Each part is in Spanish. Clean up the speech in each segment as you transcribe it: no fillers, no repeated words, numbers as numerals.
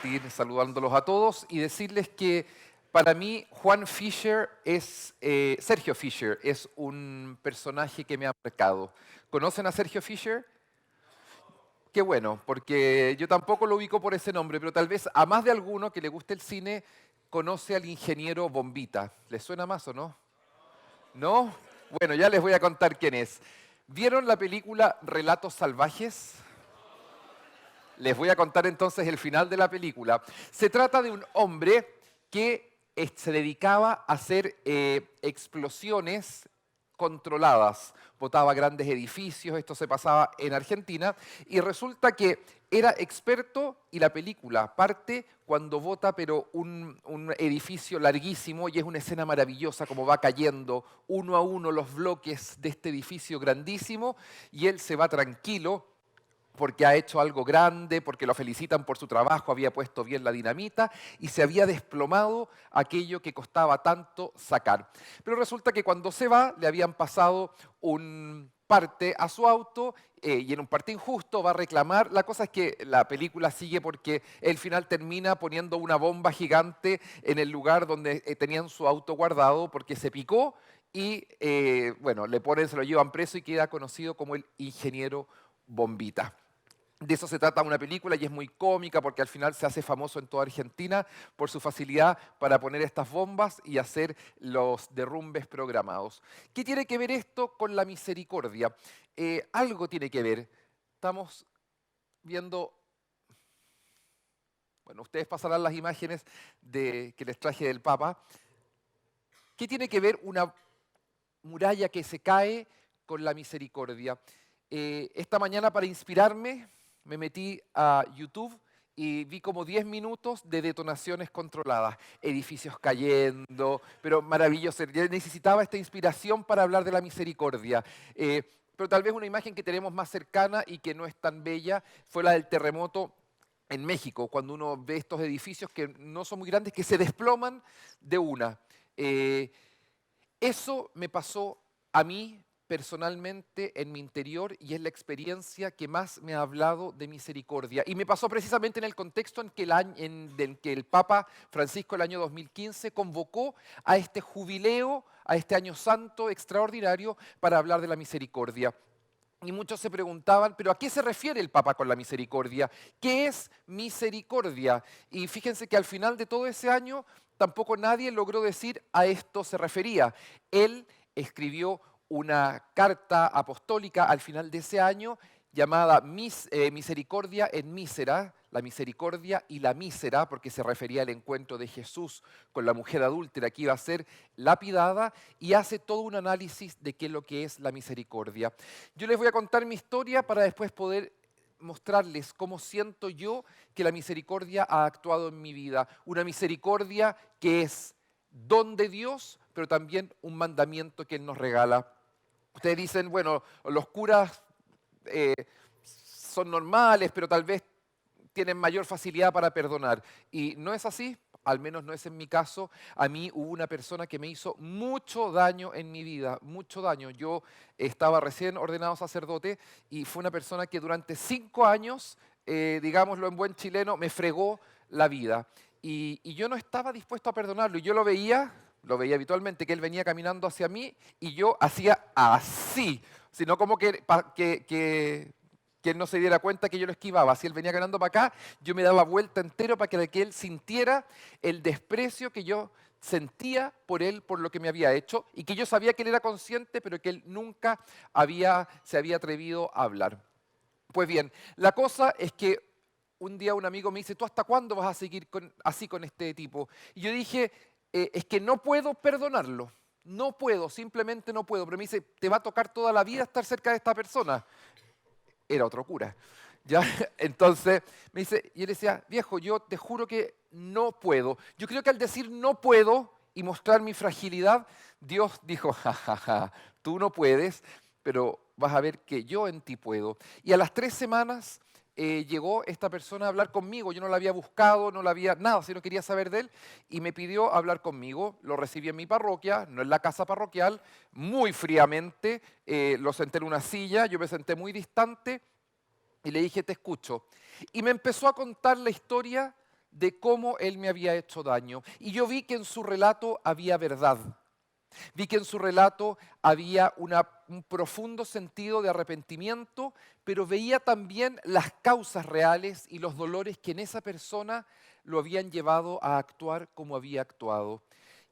partir saludándolos a todos y decirles que para mí Sergio Fisher es un personaje que me ha marcado. ¿Conocen a Sergio Fisher? Qué bueno, porque yo tampoco lo ubico por ese nombre, pero tal vez a más de alguno que le guste el cine conoce al ingeniero Bombita. ¿Les suena más o no? ¿No? Bueno, ya les voy a contar quién es. ¿Vieron la película Relatos Salvajes? Les voy a contar entonces el final de la película. Se trata de un hombre que se dedicaba a hacer explosiones controladas. Botaba grandes edificios, esto se pasaba en Argentina, y resulta que era experto y la película parte cuando bota pero un edificio larguísimo y es una escena maravillosa como va cayendo uno a uno los bloques de este edificio grandísimo y él se va tranquilo porque ha hecho algo grande, porque lo felicitan por su trabajo, había puesto bien la dinamita y se había desplomado aquello que costaba tanto sacar. Pero resulta que cuando se va le habían pasado un parte a su auto y en un parte injusto va a reclamar. La cosa es que la película sigue porque el final termina poniendo una bomba gigante en el lugar donde tenían su auto guardado porque se picó y bueno, se lo llevan preso y queda conocido como el ingeniero Bombita. De eso se trata una película y es muy cómica porque al final se hace famoso en toda Argentina por su facilidad para poner estas bombas y hacer los derrumbes programados. ¿Qué tiene que ver esto con la misericordia? Algo tiene que ver. Estamos viendo, bueno, ustedes pasarán las imágenes que les traje del Papa. ¿Qué tiene que ver una muralla que se cae con la misericordia? Esta mañana para inspirarme me metí a YouTube y vi como 10 minutos de detonaciones controladas, edificios cayendo, pero maravilloso. Yo necesitaba esta inspiración para hablar de la misericordia. Pero tal vez una imagen que tenemos más cercana y que no es tan bella fue la del terremoto en México, cuando uno ve estos edificios que no son muy grandes, que se desploman de una. Eso me pasó a mí personalmente en mi interior y es la experiencia que más me ha hablado de misericordia. Y me pasó precisamente en el contexto en que el Papa Francisco el año 2015 convocó a este jubileo, a este año santo extraordinario para hablar de la misericordia. Y muchos se preguntaban, ¿pero a qué se refiere el Papa con la misericordia? ¿Qué es misericordia? Y fíjense que al final de todo ese año tampoco nadie logró decir a esto se refería. Él escribió una carta apostólica al final de ese año llamada Misericordia en Mísera, la misericordia y la mísera, porque se refería al encuentro de Jesús con la mujer adúltera que iba a ser lapidada, y hace todo un análisis de qué es lo que es la misericordia. Yo les voy a contar mi historia para después poder mostrarles cómo siento yo que la misericordia ha actuado en mi vida. Una misericordia que es don de Dios, pero también un mandamiento que Él nos regala. Ustedes dicen, bueno, los curas son normales, pero tal vez tienen mayor facilidad para perdonar. Y no es así, al menos no es en mi caso. A mí hubo una persona que me hizo mucho daño en mi vida, mucho daño. Yo estaba recién ordenado sacerdote y fue una persona que durante 5 años, digámoslo en buen chileno, me fregó la vida. Y yo no estaba dispuesto a perdonarlo. Y yo lo veía habitualmente, que él venía caminando hacia mí y yo hacía así, sino como que él no se diera cuenta que yo lo esquivaba. Si él venía caminando para acá, yo me daba vuelta entero para que él sintiera el desprecio que yo sentía por él, por lo que me había hecho, y que yo sabía que él era consciente, pero que él nunca se había atrevido a hablar. Pues bien, la cosa es que un día un amigo me dice, ¿tú hasta cuándo vas a seguir así con este tipo? Y yo dije, es que no puedo perdonarlo. No puedo, simplemente no puedo. Pero me dice, te va a tocar toda la vida estar cerca de esta persona. Era otro cura. ¿Ya? Entonces me dice, y él decía, viejo, yo te juro que no puedo. Yo creo que al decir no puedo y mostrar mi fragilidad, Dios dijo, jajaja, tú no puedes, pero vas a ver que yo en ti puedo. Y a las 3 semanas llegó esta persona a hablar conmigo. Yo no la había buscado, no la había nada, sino quería saber de él y me pidió hablar conmigo. Lo recibí en mi parroquia, no en la casa parroquial, muy fríamente. Lo senté en una silla, yo me senté muy distante y le dije, te escucho. Y me empezó a contar la historia de cómo él me había hecho daño. Y yo vi que en su relato había verdad. Vi que en su relato había un profundo sentido de arrepentimiento, pero veía también las causas reales y los dolores que en esa persona lo habían llevado a actuar como había actuado.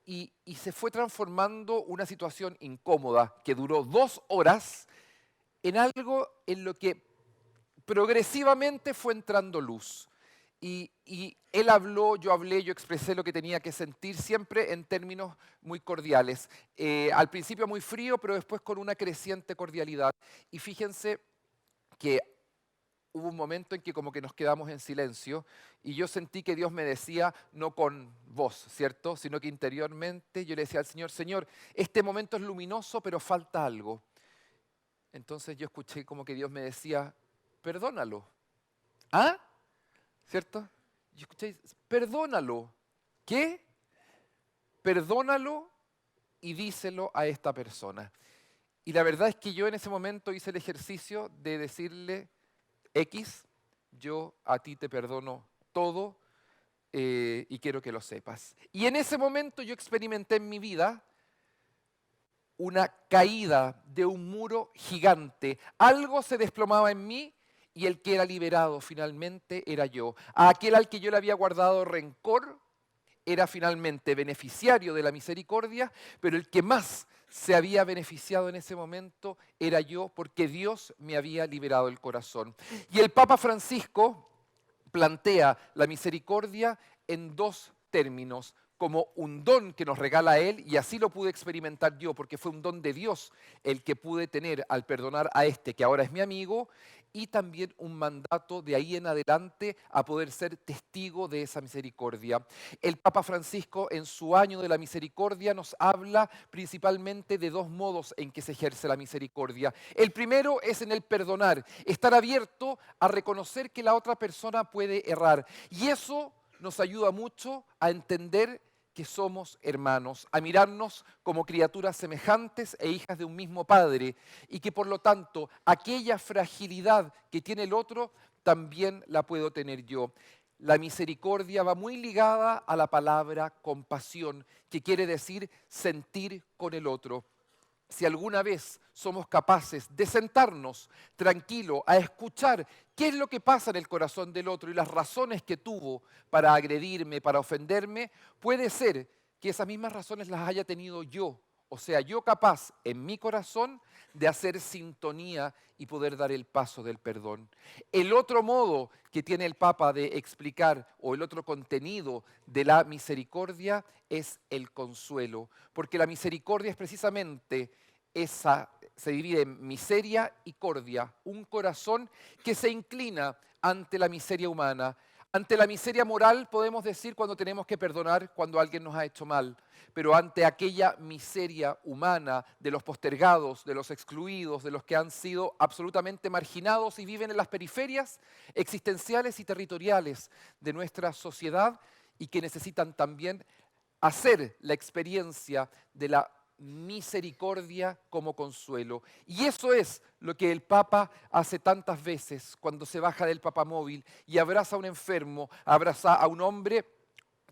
Y se fue transformando una situación incómoda que duró 2 horas en algo en lo que progresivamente fue entrando luz. Y él habló, yo hablé, yo expresé lo que tenía que sentir, siempre en términos muy cordiales. Al principio muy frío, pero después con una creciente cordialidad. Y fíjense que hubo un momento en que como que nos quedamos en silencio y yo sentí que Dios me decía, no con voz, ¿cierto? Sino que interiormente yo le decía al Señor, Señor, este momento es luminoso, pero falta algo. Entonces yo escuché como que Dios me decía, perdónalo. ¿Ah? ¿Cierto? Yo escuché, perdónalo. ¿Qué? Perdónalo y díselo a esta persona. Y la verdad es que yo en ese momento hice el ejercicio de decirle, X, yo a ti te perdono todo y quiero que lo sepas. Y en ese momento yo experimenté en mi vida una caída de un muro gigante. Algo se desplomaba en mí y el que era liberado finalmente era yo. A aquel al que yo le había guardado rencor era finalmente beneficiario de la misericordia, pero el que más se había beneficiado en ese momento era yo, porque Dios me había liberado el corazón. Y el Papa Francisco plantea la misericordia en dos términos, como un don que nos regala Él, y así lo pude experimentar yo, porque fue un don de Dios el que pude tener al perdonar a este que ahora es mi amigo, y también un mandato de ahí en adelante a poder ser testigo de esa misericordia. El Papa Francisco en su año de la misericordia nos habla principalmente de dos modos en que se ejerce la misericordia. El primero es en el perdonar, estar abierto a reconocer que la otra persona puede errar. Y eso nos ayuda mucho a entender que somos hermanos, a mirarnos como criaturas semejantes e hijas de un mismo Padre, y que por lo tanto aquella fragilidad que tiene el otro también la puedo tener yo. La misericordia va muy ligada a la palabra compasión, que quiere decir sentir con el otro. Si alguna vez somos capaces de sentarnos tranquilo a escuchar qué es lo que pasa en el corazón del otro y las razones que tuvo para agredirme, para ofenderme, puede ser que esas mismas razones las haya tenido yo. O sea, yo capaz en mi corazón de hacer sintonía y poder dar el paso del perdón. El otro modo que tiene el Papa de explicar, o el otro contenido de la misericordia, es el consuelo. Porque la misericordia es precisamente esa, se divide en miseria y cordia, un corazón que se inclina ante la miseria humana. Ante la miseria moral podemos decir cuando tenemos que perdonar cuando alguien nos ha hecho mal, pero ante aquella miseria humana de los postergados, de los excluidos, de los que han sido absolutamente marginados y viven en las periferias existenciales y territoriales de nuestra sociedad y que necesitan también hacer la experiencia de la misericordia como consuelo. Y eso es lo que el Papa hace tantas veces cuando se baja del papamóvil y abraza a un enfermo, abraza a un hombre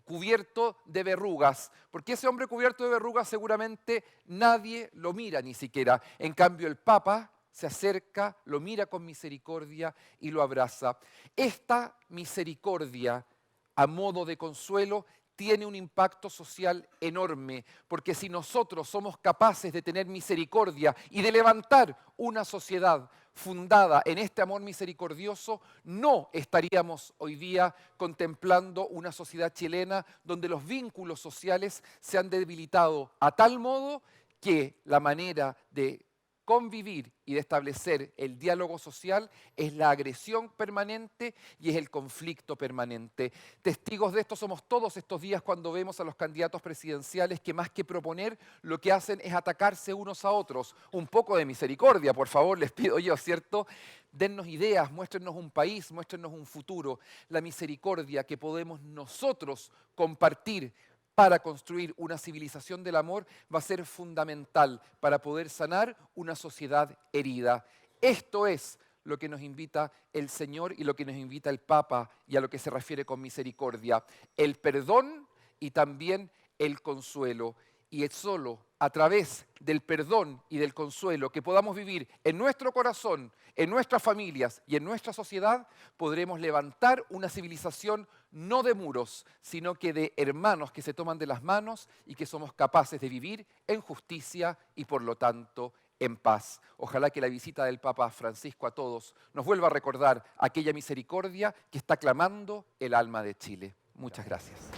cubierto de verrugas, porque ese hombre cubierto de verrugas seguramente nadie lo mira ni siquiera. En cambio el Papa se acerca, lo mira con misericordia y lo abraza. Esta misericordia a modo de consuelo tiene un impacto social enorme, porque si nosotros somos capaces de tener misericordia y de levantar una sociedad fundada en este amor misericordioso, no estaríamos hoy día contemplando una sociedad chilena donde los vínculos sociales se han debilitado a tal modo que la manera de convivir y de establecer el diálogo social es la agresión permanente y es el conflicto permanente. Testigos de esto somos todos estos días cuando vemos a los candidatos presidenciales que más que proponer lo que hacen es atacarse unos a otros. Un poco de misericordia, por favor, les pido yo, ¿cierto? Dennos ideas, muéstrenos un país, muéstrenos un futuro. La misericordia que podemos nosotros compartir para construir una civilización del amor va a ser fundamental para poder sanar una sociedad herida. Esto es lo que nos invita el Señor y lo que nos invita el Papa y a lo que se refiere con misericordia, el perdón y también el consuelo. Y es solo a través del perdón y del consuelo que podamos vivir en nuestro corazón, en nuestras familias y en nuestra sociedad, podremos levantar una civilización no de muros, sino que de hermanos que se toman de las manos y que somos capaces de vivir en justicia y por lo tanto en paz. Ojalá que la visita del Papa Francisco a todos nos vuelva a recordar aquella misericordia que está clamando el alma de Chile. Muchas gracias.